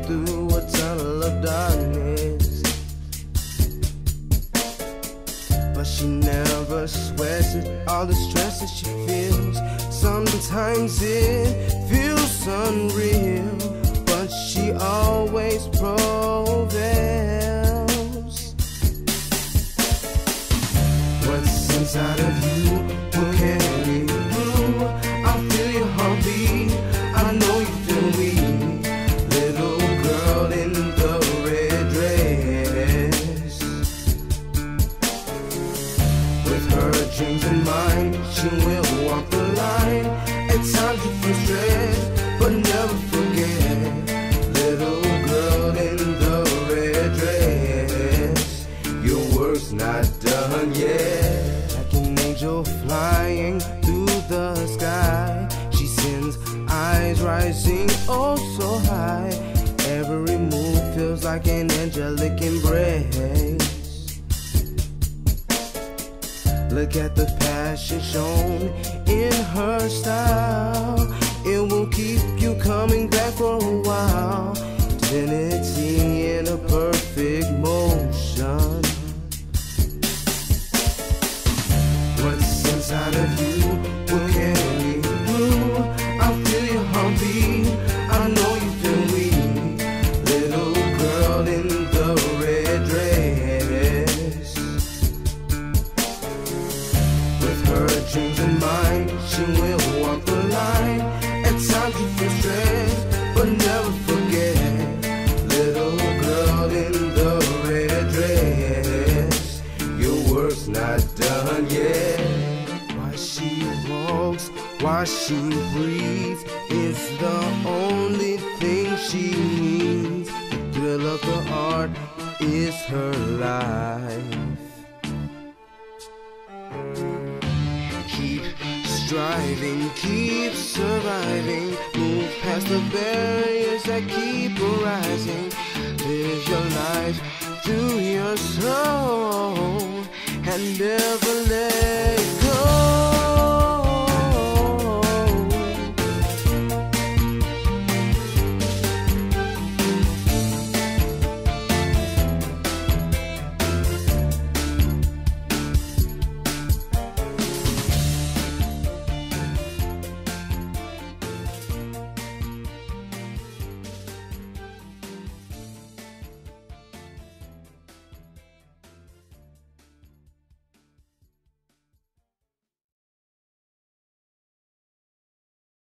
through a tunnel of darkness, but she never sweats it. All the stress that she feels, sometimes it feels unreal, but she always prevails. What's inside of you will carry you through. I feel your heartbeat, I know you feel me. Little girl in the red dress, with her dreams in mind, she will walk the line. At times you feel stressed, but never forget. Little girl in the red dress, your work's not done yet. Like an angel flying through the sky, she sends eyes rising oh so high. Every move feels like an angelic embrace. Look at the passion shown in her style. It will keep you coming back for a while. Divinity in a perfect motion. What's inside of you will carry you through. I feel your heartbeat, I know you feel me. Little girl in the red dress, with her dreams in mind, she will walk the line. At times you feel stressed, but never forget. Little girl in the red dress, your work's not done yet. Why she walks, why she breathes, it's the only thing she needs. The thrill of the art is her life. Keep striving, keep surviving, move past the barriers that keep arising. Live your life through your soul and never let